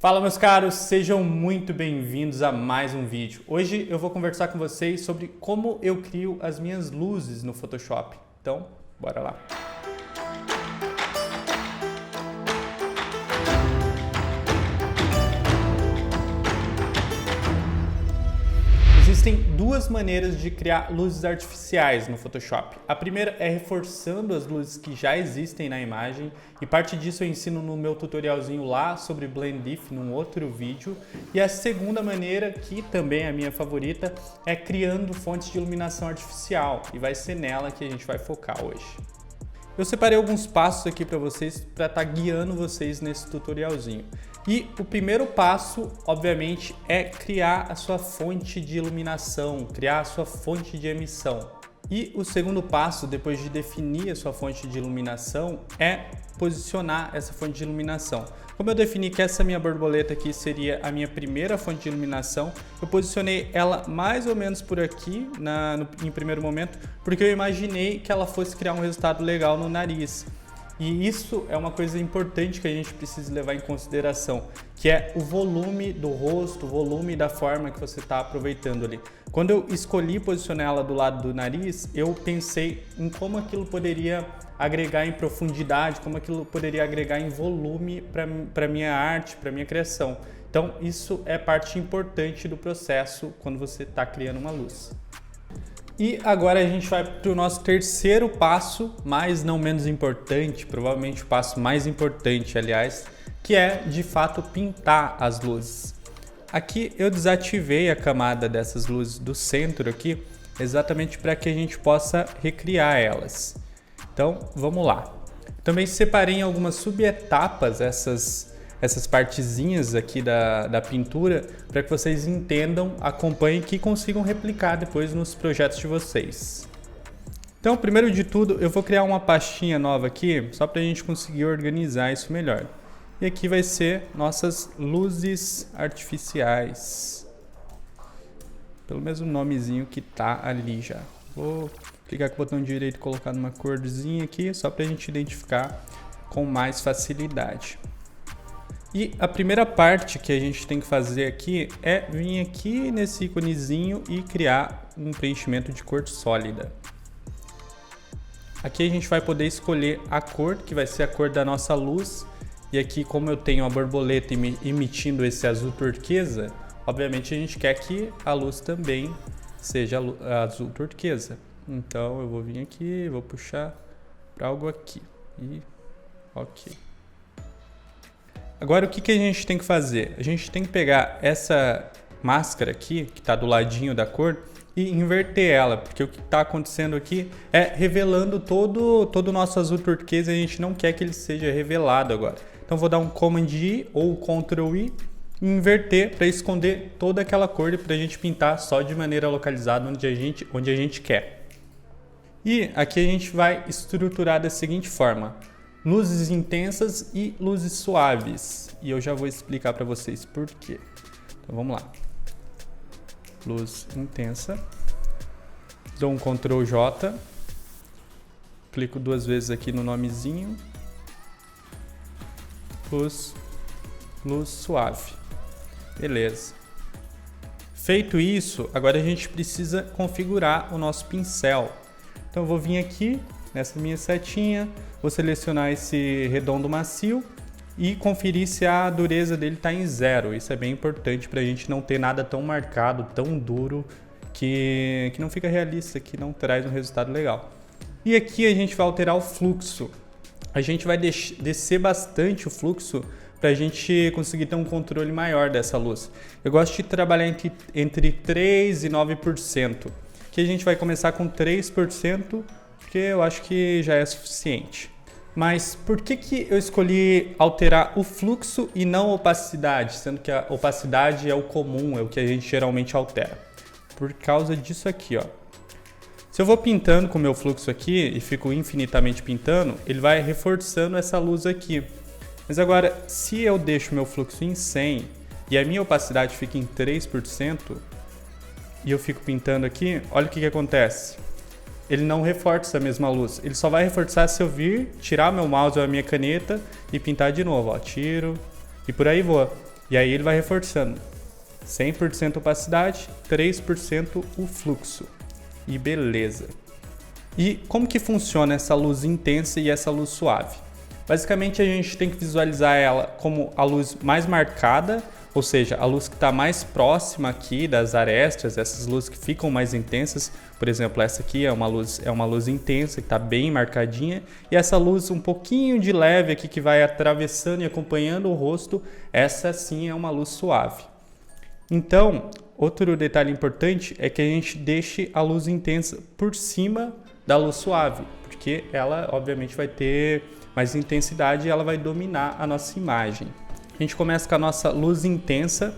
Fala meus caros, sejam muito bem-vindos a mais um vídeo. Hoje eu vou conversar com vocês sobre como eu crio as minhas luzes no Photoshop. Então, bora lá! Existem duas maneiras de criar luzes artificiais no Photoshop. A primeira é reforçando as luzes que já existem na imagem, e parte disso eu ensino no meu tutorialzinho lá sobre Blend If, num outro vídeo. E a segunda maneira, que também é a minha favorita, é criando fontes de iluminação artificial, e vai ser nela que a gente vai focar hoje. Eu separei alguns passos aqui para vocês, para estar guiando vocês nesse tutorialzinho. E o primeiro passo, obviamente, é criar a sua fonte de iluminação, criar a sua fonte de emissão. E o segundo passo, depois de definir a sua fonte de iluminação, é posicionar essa fonte de iluminação. Como eu defini que essa minha borboleta aqui seria a minha primeira fonte de iluminação, eu posicionei ela mais ou menos por aqui em primeiro momento, porque eu imaginei que ela fosse criar um resultado legal no nariz. E isso é uma coisa importante que a gente precisa levar em consideração, que é o volume do rosto, o volume da forma que você está aproveitando ali. Quando eu escolhi posicionar ela do lado do nariz, eu pensei em como aquilo poderia agregar em profundidade, como aquilo poderia agregar em volume para minha arte, para minha criação. Então isso é parte importante do processo quando você está criando uma luz. E agora a gente vai para o nosso terceiro passo, mas não menos importante, provavelmente o passo mais importante, aliás, que é de fato pintar as luzes. Aqui eu desativei a camada dessas luzes do centro aqui, exatamente para que a gente possa recriar elas. Então vamos lá. Também separei em algumas subetapas essas partezinhas aqui da pintura, para que vocês entendam, acompanhem e consigam replicar depois nos projetos de vocês. Então, primeiro de tudo, eu vou criar uma pastinha nova aqui, só para a gente conseguir organizar isso melhor. E aqui vai ser nossas luzes artificiais, pelo mesmo nomezinho que tá ali já. Vou clicar com o botão direito e colocar numa corzinha aqui, só para a gente identificar com mais facilidade. E a primeira parte que a gente tem que fazer aqui é vir aqui nesse íconezinho e criar um preenchimento de cor sólida. Aqui a gente vai poder escolher a cor, que vai ser a cor da nossa luz. E aqui, como eu tenho a borboleta emitindo esse azul turquesa, obviamente a gente quer que a luz também seja azul turquesa. Então eu vou vir aqui, vou puxar para algo aqui. E ok. Agora o que a gente tem que fazer? A gente tem que pegar essa máscara aqui, que está do ladinho da cor, e inverter ela, porque o que está acontecendo aqui é revelando todo o nosso azul turquesa, e a gente não quer que ele seja revelado agora. Então vou dar um Command I ou Ctrl I e inverter para esconder toda aquela cor e para a gente pintar só de maneira localizada onde a gente quer. E aqui a gente vai estruturar da seguinte forma: luzes intensas e luzes suaves. E eu já vou explicar para vocês por quê. Então vamos lá. Luz intensa. Dou um Ctrl J. Clico duas vezes aqui no nomezinho. Luz suave. Beleza. Feito isso, agora a gente precisa configurar o nosso pincel. Então eu vou vir aqui nessa minha setinha, vou selecionar esse redondo macio e conferir se a dureza dele está em 0. Isso é bem importante para a gente não ter nada tão marcado, tão duro, que não fica realista, que não traz um resultado legal. E aqui a gente vai alterar o fluxo. A gente vai descer bastante o fluxo para a gente conseguir ter um controle maior dessa luz. Eu gosto de trabalhar entre 3% e 9%, que a gente vai começar com 3%, porque eu acho que já é suficiente. Mas por que eu escolhi alterar o fluxo e não a opacidade, sendo que a opacidade é o comum, é o que a gente geralmente altera? Por causa disso aqui, ó. Se eu vou pintando com o meu fluxo aqui e fico infinitamente pintando, ele vai reforçando essa luz aqui. Mas agora, se eu deixo o meu fluxo em 100 e a minha opacidade fica em 3% e eu fico pintando aqui, olha o que acontece. Ele não reforça a mesma luz. Ele só vai reforçar se eu vir, tirar meu mouse ou a minha caneta e pintar de novo. Ó, tiro e por aí vou. E aí ele vai reforçando. 100% opacidade, 3% o fluxo. E beleza. E como que funciona essa luz intensa e essa luz suave? Basicamente a gente tem que visualizar ela como a luz mais marcada, ou seja, a luz que está mais próxima aqui das arestas, essas luzes que ficam mais intensas. Por exemplo, essa aqui é uma luz intensa, que está bem marcadinha. E essa luz um pouquinho de leve aqui que vai atravessando e acompanhando o rosto, essa sim é uma luz suave. Então, outro detalhe importante é que a gente deixe a luz intensa por cima da luz suave, porque ela obviamente vai ter mais intensidade e ela vai dominar a nossa imagem. A gente começa com a nossa luz intensa.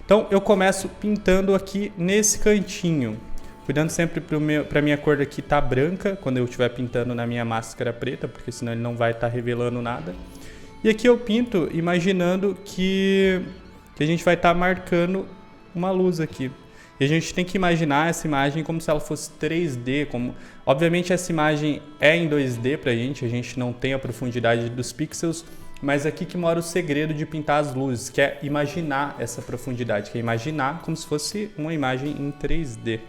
Então eu começo pintando aqui nesse cantinho, cuidando sempre para a minha cor aqui tá branca quando eu estiver pintando na minha máscara preta, porque senão ele não vai estar revelando nada. E aqui eu pinto imaginando que a gente vai estar marcando uma luz aqui. E a gente tem que imaginar essa imagem como se ela fosse 3D. Obviamente essa imagem é em 2D pra gente, a gente não tem a profundidade dos pixels, mas aqui que mora o segredo de pintar as luzes, que é imaginar essa profundidade, que é imaginar como se fosse uma imagem em 3D.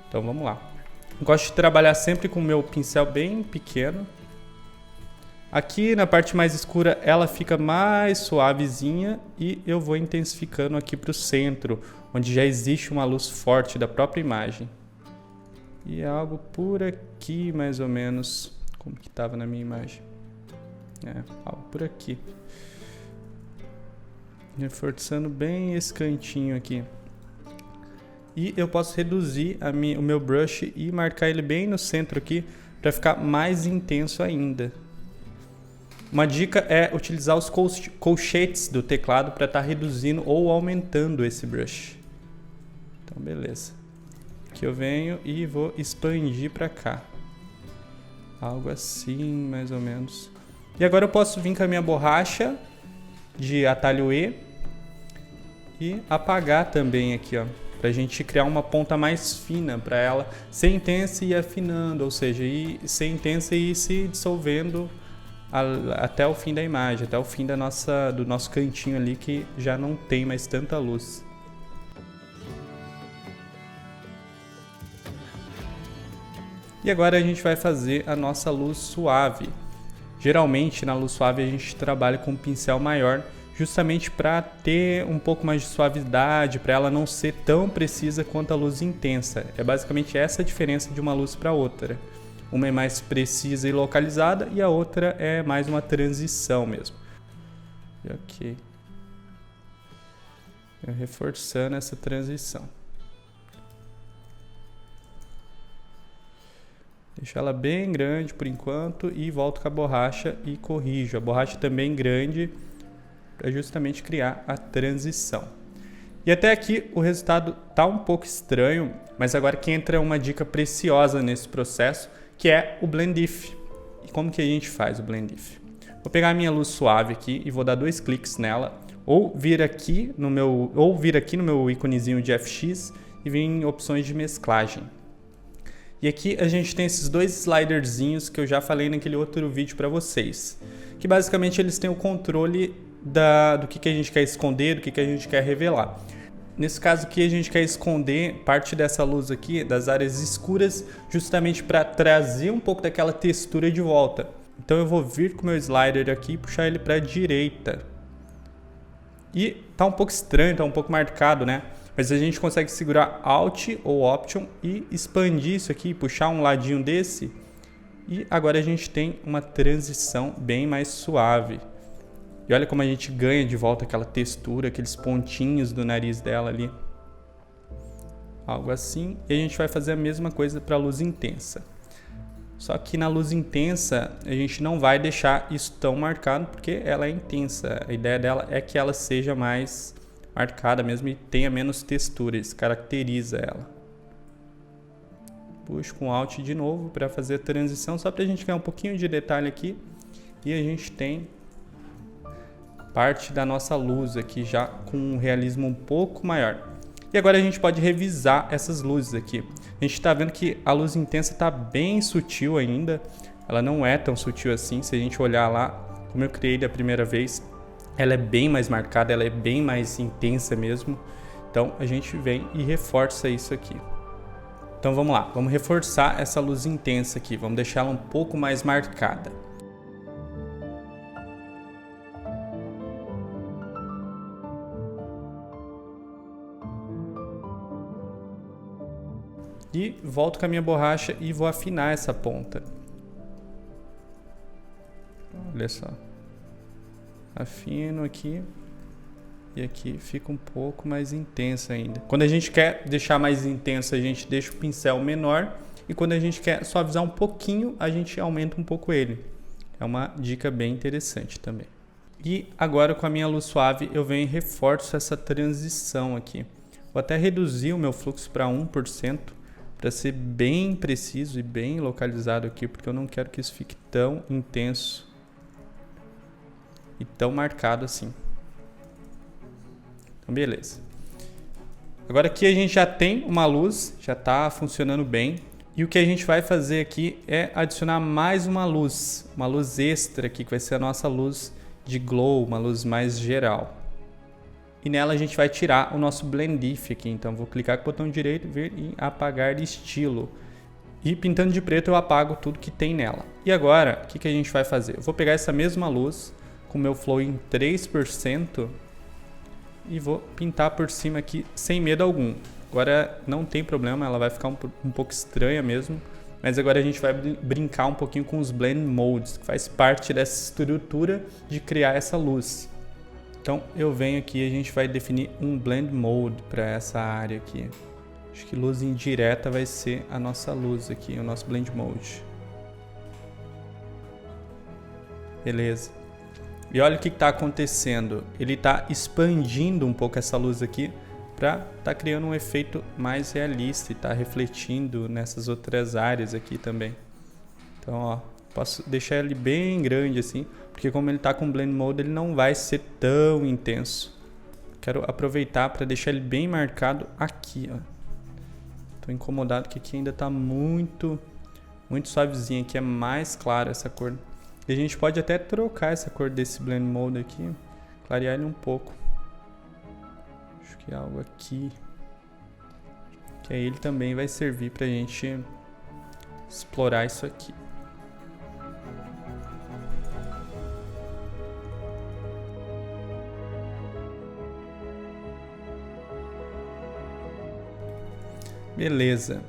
Então vamos lá. Eu gosto de trabalhar sempre com o meu pincel bem pequeno. Aqui na parte mais escura ela fica mais suavezinha e eu vou intensificando aqui para o centro, onde já existe uma luz forte da própria imagem. E é algo por aqui mais ou menos, como que estava na minha imagem. Algo por aqui. Reforçando bem esse cantinho aqui. E eu posso reduzir o meu brush e marcar ele bem no centro aqui para ficar mais intenso ainda. Uma dica é utilizar os colchetes do teclado para estar reduzindo ou aumentando esse brush. Então beleza. Aqui eu venho e vou expandir para cá. Algo assim mais ou menos. E agora eu posso vir com a minha borracha de atalho E e apagar também aqui, ó, para a gente criar uma ponta mais fina para ela ser intensa e ir afinando, ou seja, ser intensa e ir se dissolvendo até o fim da imagem, até o fim do nosso cantinho ali que já não tem mais tanta luz. E agora a gente vai fazer a nossa luz suave. Geralmente na luz suave a gente trabalha com um pincel maior, justamente para ter um pouco mais de suavidade, para ela não ser tão precisa quanto a luz intensa. É basicamente essa a diferença de uma luz para outra. Uma é mais precisa e localizada e a outra é mais uma transição mesmo. Ok. Eu reforçando essa transição. Deixo ela bem grande por enquanto e volto com a borracha e corrijo. A borracha também grande para justamente criar a transição. E até aqui o resultado tá um pouco estranho, mas agora que entra uma dica preciosa nesse processo, que é o Blend If. E como que a gente faz o Blend If? Vou pegar a minha luz suave aqui e vou dar 2 cliques nela, ou vir aqui no meu íconezinho de FX e vir em opções de mesclagem. E aqui a gente tem esses 2 sliderzinhos que eu já falei naquele outro vídeo para vocês, que basicamente eles têm o controle do que a gente quer esconder, do que a gente quer revelar. Nesse caso aqui a gente quer esconder parte dessa luz aqui, das áreas escuras, justamente para trazer um pouco daquela textura de volta. Então eu vou vir com o meu slider aqui e puxar ele para a direita. E tá um pouco estranho, tá um pouco marcado, né? Mas a gente consegue segurar Alt ou Option e expandir isso aqui, puxar um ladinho desse. E agora a gente tem uma transição bem mais suave. E olha como a gente ganha de volta aquela textura, aqueles pontinhos do nariz dela ali. Algo assim. E a gente vai fazer a mesma coisa para a luz intensa. Só que na luz intensa a gente não vai deixar isso tão marcado porque ela é intensa. A ideia dela é que ela seja mais marcada mesmo e tenha menos textura, isso caracteriza ela. Puxo com Alt de novo para fazer a transição, só para a gente ganhar um pouquinho de detalhe aqui. E a gente tem parte da nossa luz aqui já com um realismo um pouco maior. E agora a gente pode revisar essas luzes aqui. A gente está vendo que a luz intensa está bem sutil ainda, ela não é tão sutil assim. Se a gente olhar lá como eu criei da primeira vez, ela é bem mais marcada, ela é bem mais intensa mesmo. Então a gente vem e reforça isso aqui. Então vamos lá, vamos reforçar essa luz intensa aqui, vamos deixar ela um pouco mais marcada. E volto com a minha borracha e vou afinar essa ponta. Olha só. Afino aqui. E aqui fica um pouco mais intensa ainda. Quando a gente quer deixar mais intenso, a gente deixa o pincel menor. E quando a gente quer suavizar um pouquinho, a gente aumenta um pouco ele. É uma dica bem interessante também. E agora com a minha luz suave, eu venho e reforço essa transição aqui. Vou até reduzir o meu fluxo para 1%. Para ser bem preciso e bem localizado aqui, porque eu não quero que isso fique tão intenso e tão marcado assim. Então, beleza. Agora aqui a gente já tem uma luz, já está funcionando bem. E o que a gente vai fazer aqui é adicionar mais uma luz extra aqui, que vai ser a nossa luz de glow, uma luz mais geral. E nela a gente vai tirar o nosso Blend If aqui. Então vou clicar com o botão direito, vir em apagar estilo. E pintando de preto eu apago tudo que tem nela. E agora, o que a gente vai fazer? Eu vou pegar essa mesma luz com o meu flow em 3% e vou pintar por cima aqui sem medo algum. Agora não tem problema, ela vai ficar um pouco estranha mesmo. Mas agora a gente vai brincar um pouquinho com os Blend Modes, que faz parte dessa estrutura de criar essa luz. Então eu venho aqui e a gente vai definir um Blend Mode para essa área aqui. Acho que luz indireta vai ser a nossa luz aqui, o nosso Blend Mode. Beleza. E olha o que está acontecendo. Ele está expandindo um pouco essa luz aqui para estar criando um efeito mais realista e está refletindo nessas outras áreas aqui também. Então, ó, posso deixar ele bem grande assim, porque como ele está com Blend Mode, ele não vai ser tão intenso. Quero aproveitar para deixar ele bem marcado aqui, ó. Tô incomodado que aqui ainda está muito suavezinho, aqui é mais claro essa cor. E a gente pode até trocar essa cor desse Blend Mode aqui, clarear ele um pouco. Acho que é algo aqui, que aí ele também vai servir para a gente explorar isso aqui. Beleza.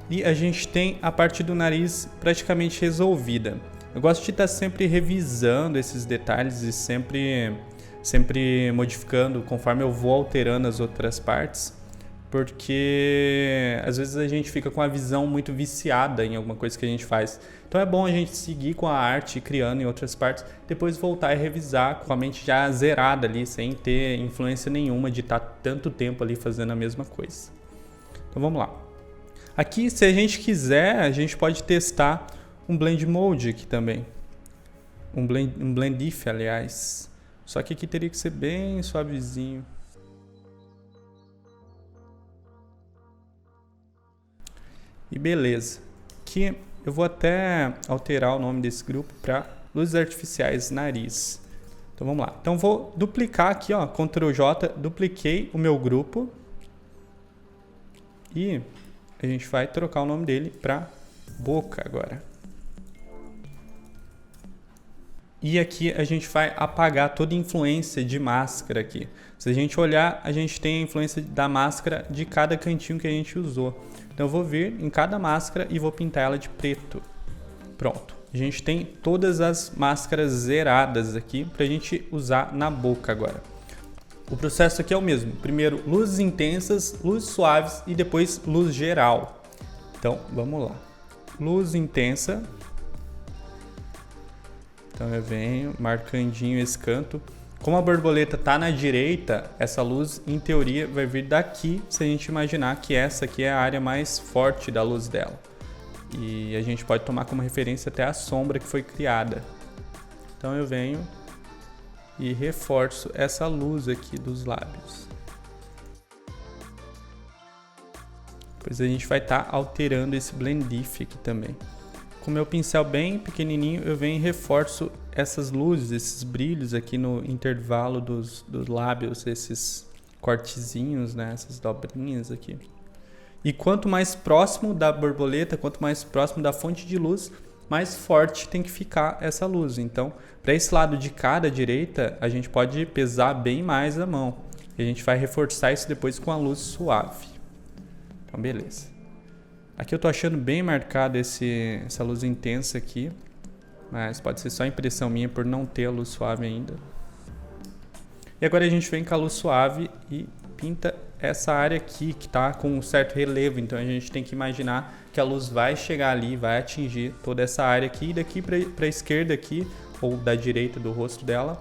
E a gente tem a parte do nariz praticamente resolvida. Eu gosto de estar sempre revisando esses detalhes e sempre modificando conforme eu vou alterando as outras partes, porque às vezes a gente fica com a visão muito viciada em alguma coisa que a gente faz. Então é bom a gente seguir com a arte, criando em outras partes, depois voltar e revisar com a mente já zerada ali, sem ter influência nenhuma de estar tanto tempo ali fazendo a mesma coisa. Então vamos lá. Aqui, se a gente quiser, a gente pode testar um Blend Mode aqui também. Um Blend If, aliás. Só que aqui teria que ser bem suavezinho. E beleza. Aqui eu vou até alterar o nome desse grupo para Luzes Artificiais Nariz. Então vamos lá. Então vou duplicar aqui, ó, Ctrl J, dupliquei o meu grupo. E a gente vai trocar o nome dele para boca agora. E aqui a gente vai apagar toda a influência de máscara aqui. Se a gente olhar, a gente tem a influência da máscara de cada cantinho que a gente usou. Então eu vou vir em cada máscara e vou pintar ela de preto. Pronto. A gente tem todas as máscaras zeradas aqui para a gente usar na boca agora. O processo aqui é o mesmo. Primeiro luzes intensas, luzes suaves e depois luz geral. Então vamos lá. Luz intensa. Então eu venho marcandinho esse canto. Como a borboleta está na direita, essa luz em teoria vai vir daqui, se a gente imaginar que essa aqui é a área mais forte da luz dela. E a gente pode tomar como referência até a sombra que foi criada. Então eu venho e reforço essa luz aqui dos lábios. Depois a gente vai estar alterando esse Blend If aqui também. Com o meu pincel bem pequenininho, eu venho e reforço essas luzes, esses brilhos aqui no intervalo dos lábios, esses cortezinhos, né? Essas dobrinhas aqui. E quanto mais próximo da borboleta, quanto mais próximo da fonte de luz, mais forte tem que ficar essa luz. Então, para esse lado de cá da direita, a gente pode pesar bem mais a mão. E a gente vai reforçar isso depois com a luz suave. Então, beleza. Aqui eu tô achando bem marcado essa luz intensa aqui. Mas pode ser só impressão minha por não ter a luz suave ainda. E agora a gente vem com a luz suave e pinta essa área aqui que está com um certo relevo. Então a gente tem que imaginar que a luz vai chegar ali, vai atingir toda essa área aqui. E daqui para a esquerda aqui, ou da direita do rosto dela,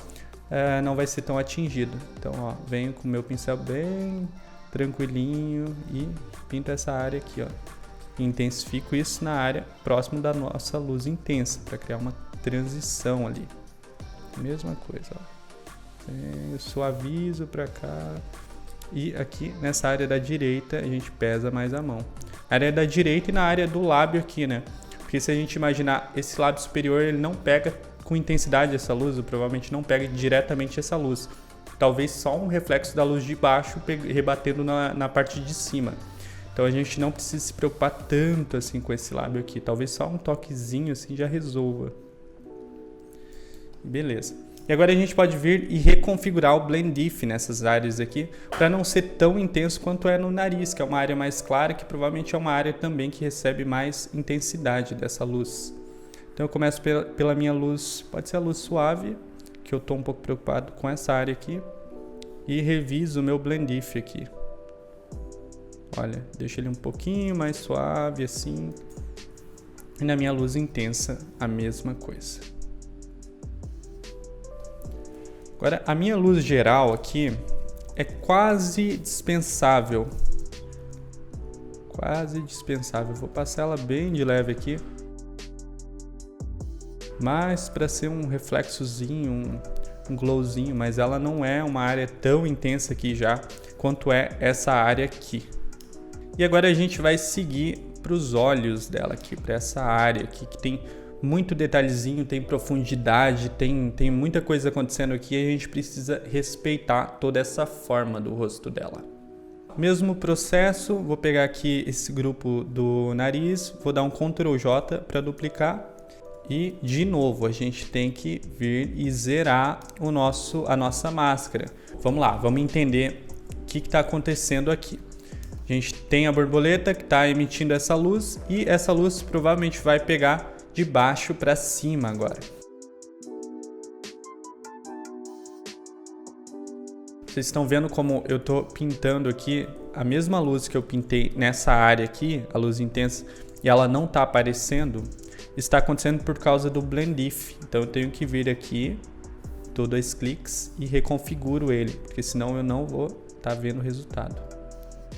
não vai ser tão atingido. Então ó, venho com o meu pincel bem tranquilinho e pinto essa área aqui, ó. E intensifico isso na área próximo da nossa luz intensa, para criar uma transição ali. Mesma coisa, ó. Eu suavizo para cá. E aqui nessa área da direita a gente pesa mais a mão. A área da direita e na área do lábio aqui, né? Porque se a gente imaginar esse lábio superior, ele não pega com intensidade essa luz, ou provavelmente não pega diretamente essa luz. Talvez só um reflexo da luz de baixo rebatendo na parte de cima. Então a gente não precisa se preocupar tanto assim com esse lábio aqui. Talvez só um toquezinho assim já resolva. Beleza. E agora a gente pode vir e reconfigurar o Blend If nessas áreas aqui, para não ser tão intenso quanto é no nariz, que é uma área mais clara, que provavelmente é uma área também que recebe mais intensidade dessa luz. Então eu começo pela minha luz, pode ser a luz suave, que eu estou um pouco preocupado com essa área aqui, e reviso o meu Blend If aqui. Olha, deixo ele um pouquinho mais suave assim, e na minha luz intensa a mesma coisa. Agora, a minha luz geral aqui é quase dispensável. Quase dispensável. Vou passar ela bem de leve aqui. Mas para ser um reflexozinho, um glowzinho. Mas ela não é uma área tão intensa aqui já quanto é essa área aqui. E agora a gente vai seguir para os olhos dela aqui, para essa área aqui que tem muito detalhezinho, tem profundidade, tem muita coisa acontecendo aqui e a gente precisa respeitar toda essa forma do rosto dela. Mesmo processo, vou pegar aqui esse grupo do nariz, vou dar um Ctrl J para duplicar e de novo a gente tem que vir e zerar a nossa máscara. Vamos lá, vamos entender o que está acontecendo aqui. A gente tem a borboleta que está emitindo essa luz e essa luz provavelmente vai pegar de baixo para cima agora. Vocês estão vendo como eu estou pintando aqui a mesma luz que eu pintei nessa área aqui, a luz intensa, e ela não está aparecendo? Está acontecendo por causa do Blend If. Então eu tenho que vir aqui, dou 2 cliques e reconfiguro ele, porque senão eu não vou estar vendo o resultado.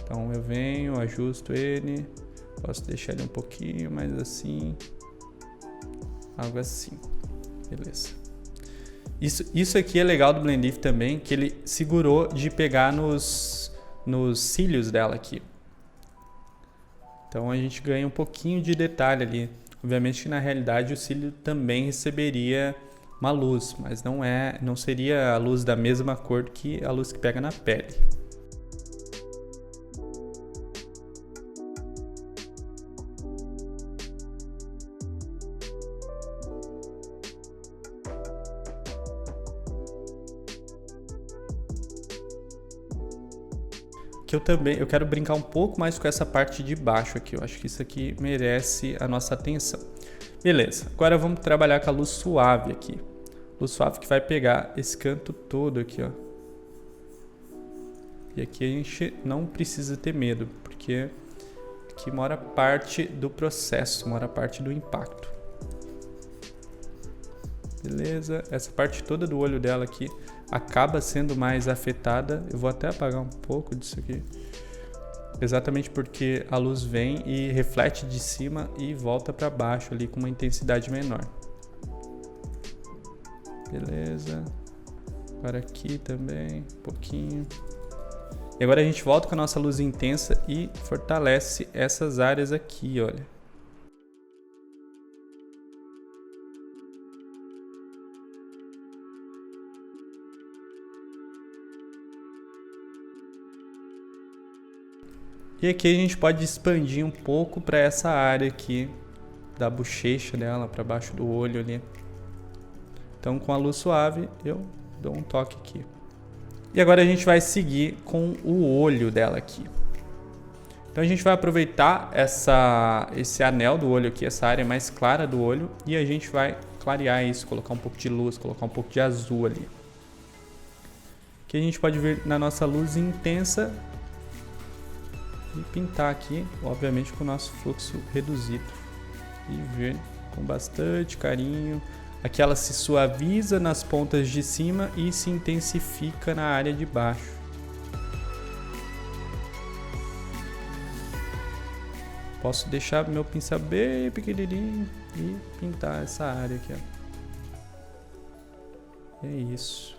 Então eu venho, ajusto ele, posso deixar ele um pouquinho mais assim. Algo assim, beleza. Isso aqui é legal do Blend If também, que ele segurou de pegar nos cílios dela aqui. Então a gente ganha um pouquinho de detalhe ali. Obviamente que na realidade o cílio também receberia uma luz, mas não seria a luz da mesma cor que a luz que pega na pele. Eu quero brincar um pouco mais com essa parte de baixo aqui. Eu acho que isso aqui merece a nossa atenção. Beleza, agora vamos trabalhar com a luz suave aqui. Luz suave que vai pegar esse canto todo aqui, ó. E aqui a gente não precisa ter medo, porque aqui mora parte do processo, mora parte do impacto. Beleza, essa parte toda do olho dela aqui acaba sendo mais afetada. Eu vou até apagar um pouco disso aqui, exatamente porque a luz vem e reflete de cima e volta para baixo ali com uma intensidade menor. Beleza, agora aqui também um pouquinho. E agora a gente volta com a nossa luz intensa e fortalece essas áreas aqui, olha. E aqui a gente pode expandir um pouco para essa área aqui da bochecha dela, para baixo do olho ali. Então com a luz suave eu dou um toque aqui. E agora a gente vai seguir com o olho dela aqui. Então a gente vai aproveitar esse anel do olho aqui, essa área mais clara do olho, e a gente vai clarear isso, colocar um pouco de luz, colocar um pouco de azul ali. Aqui a gente pode vir na nossa luz intensa e pintar aqui, obviamente com o nosso fluxo reduzido. E vir com bastante carinho. Aqui ela se suaviza nas pontas de cima e se intensifica na área de baixo. Posso deixar meu pincel bem pequenininho e pintar essa área aqui, ó. É isso.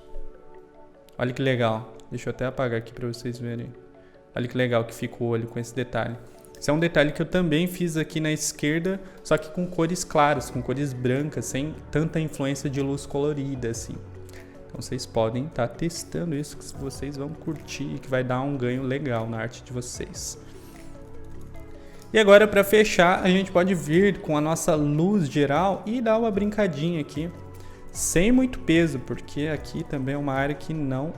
Olha que legal. Deixa eu até apagar aqui para vocês verem. Olha que legal que fica o olho com esse detalhe. Esse é um detalhe que eu também fiz aqui na esquerda, só que com cores claras, com cores brancas, sem tanta influência de luz colorida assim. Então vocês podem estar testando isso, que vocês vão curtir, que vai dar um ganho legal na arte de vocês. E agora, para fechar, a gente pode vir com a nossa luz geral e dar uma brincadinha aqui, sem muito peso, porque aqui também é uma área que não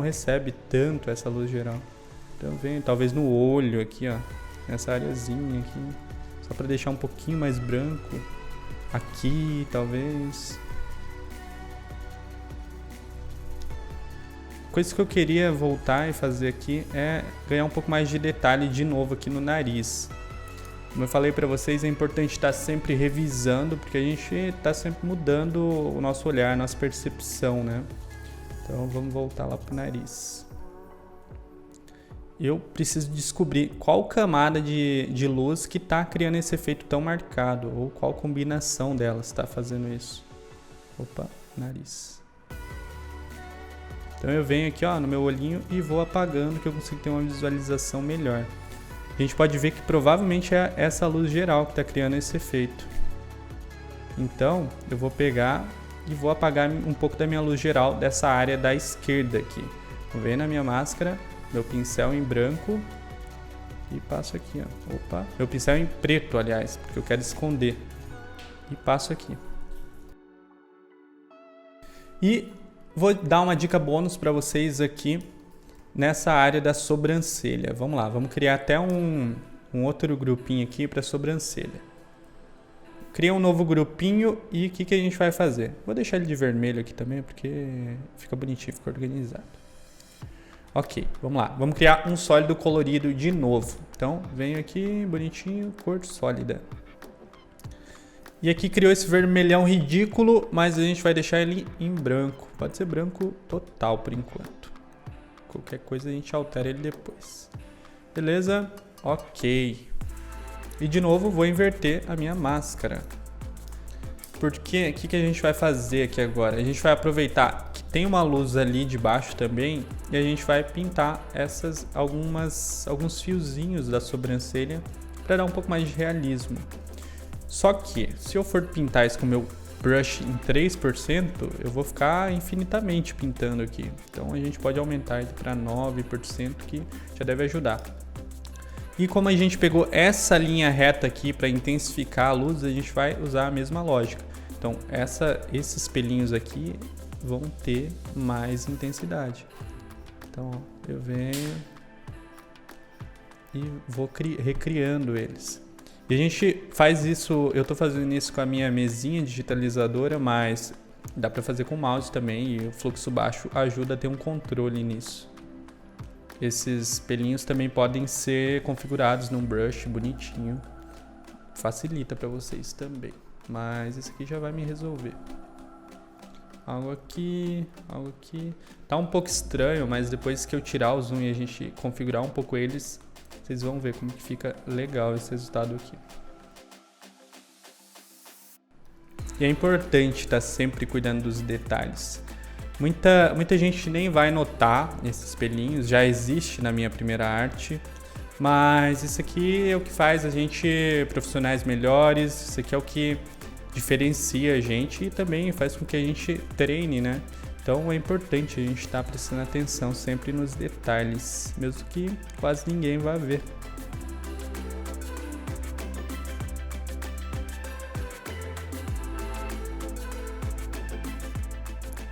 recebe tanto essa luz geral. Então vem talvez no olho aqui, ó, nessa areazinha aqui, só para deixar um pouquinho mais branco. Aqui, talvez. Coisa que eu queria voltar e fazer aqui é ganhar um pouco mais de detalhe de novo aqui no nariz. Como eu falei para vocês, é importante estar sempre revisando, porque a gente está sempre mudando o nosso olhar, a nossa percepção, né? Então vamos voltar lá pro nariz. Eu preciso descobrir qual camada de luz que está criando esse efeito tão marcado, ou qual combinação delas está fazendo isso. Opa, nariz. Então eu venho aqui, ó, no meu olhinho e vou apagando, que eu consigo ter uma visualização melhor. A gente pode ver que provavelmente é essa luz geral que está criando esse efeito. Então eu vou pegar e vou apagar um pouco da minha luz geral dessa área da esquerda aqui. Vou ver na minha máscara, meu pincel em branco e passo aqui, ó. Opa, meu pincel em preto, aliás, porque eu quero esconder. E passo aqui. E vou dar uma dica bônus para vocês aqui nessa área da sobrancelha. Vamos lá, vamos criar até um outro grupinho aqui para sobrancelha. Cria um novo grupinho e o que a gente vai fazer? Vou deixar ele de vermelho aqui também, porque fica bonitinho, fica organizado. Ok, vamos lá. Vamos criar um sólido colorido de novo. Então, venho aqui, bonitinho, cor sólida. E aqui criou esse vermelhão ridículo, mas a gente vai deixar ele em branco. Pode ser branco total por enquanto. Qualquer coisa a gente altera ele depois. Beleza? Ok. E de novo vou inverter a minha máscara. Porque o que a gente vai fazer aqui agora? A gente vai aproveitar que tem uma luz ali de baixo também e a gente vai pintar alguns fiozinhos da sobrancelha para dar um pouco mais de realismo. Só que se eu for pintar isso com o meu brush em 3%, eu vou ficar infinitamente pintando aqui. Então a gente pode aumentar ele para 9%, que já deve ajudar. E como a gente pegou essa linha reta aqui para intensificar a luz, a gente vai usar a mesma lógica. Então esses pelinhos aqui vão ter mais intensidade. Então ó, eu venho e vou recriando eles. E a gente faz isso, eu estou fazendo isso com a minha mesinha digitalizadora, mas dá para fazer com o mouse também, e o fluxo baixo ajuda a ter um controle nisso. Esses pelinhos também podem ser configurados num brush bonitinho, facilita para vocês também, mas esse aqui já vai me resolver. Algo aqui, tá um pouco estranho, mas depois que eu tirar o zoom e a gente configurar um pouco eles, vocês vão ver como que fica legal esse resultado aqui. E é importante estar sempre cuidando dos detalhes. Muita gente nem vai notar esses pelinhos, já existe na minha primeira arte, mas isso aqui é o que faz a gente profissionais melhores, isso aqui é o que diferencia a gente e também faz com que a gente treine, né? Então é importante a gente estar prestando atenção sempre nos detalhes, mesmo que quase ninguém vá ver.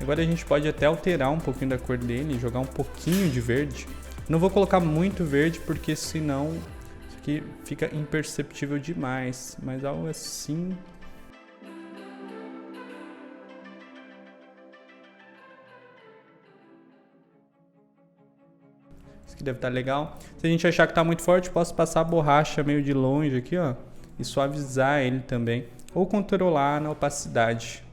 Agora a gente pode até alterar um pouquinho da cor dele, jogar um pouquinho de verde. Não vou colocar muito verde porque senão isso aqui fica imperceptível demais, mas algo assim. Isso aqui deve estar legal. Se a gente achar que está muito forte, posso passar a borracha meio de longe aqui, ó, e suavizar ele também, ou controlar na opacidade.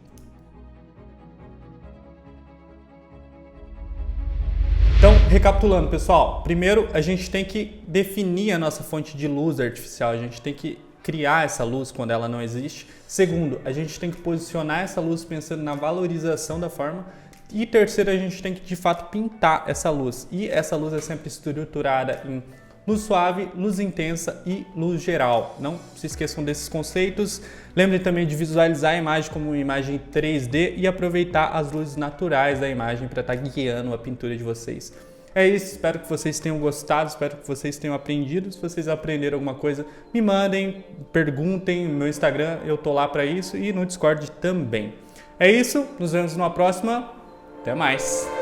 Então, recapitulando, pessoal, primeiro a gente tem que definir a nossa fonte de luz artificial, a gente tem que criar essa luz quando ela não existe. Segundo, a gente tem que posicionar essa luz pensando na valorização da forma. E terceiro, a gente tem que de fato pintar essa luz. E essa luz é sempre estruturada em luz suave, luz intensa e luz geral. Não se esqueçam desses conceitos. Lembrem também de visualizar a imagem como uma imagem 3D e aproveitar as luzes naturais da imagem para estar guiando a pintura de vocês. É isso, espero que vocês tenham gostado, espero que vocês tenham aprendido. Se vocês aprenderam alguma coisa, me mandem, perguntem no meu Instagram, eu tô lá para isso, e no Discord também. É isso, nos vemos numa próxima. Até mais!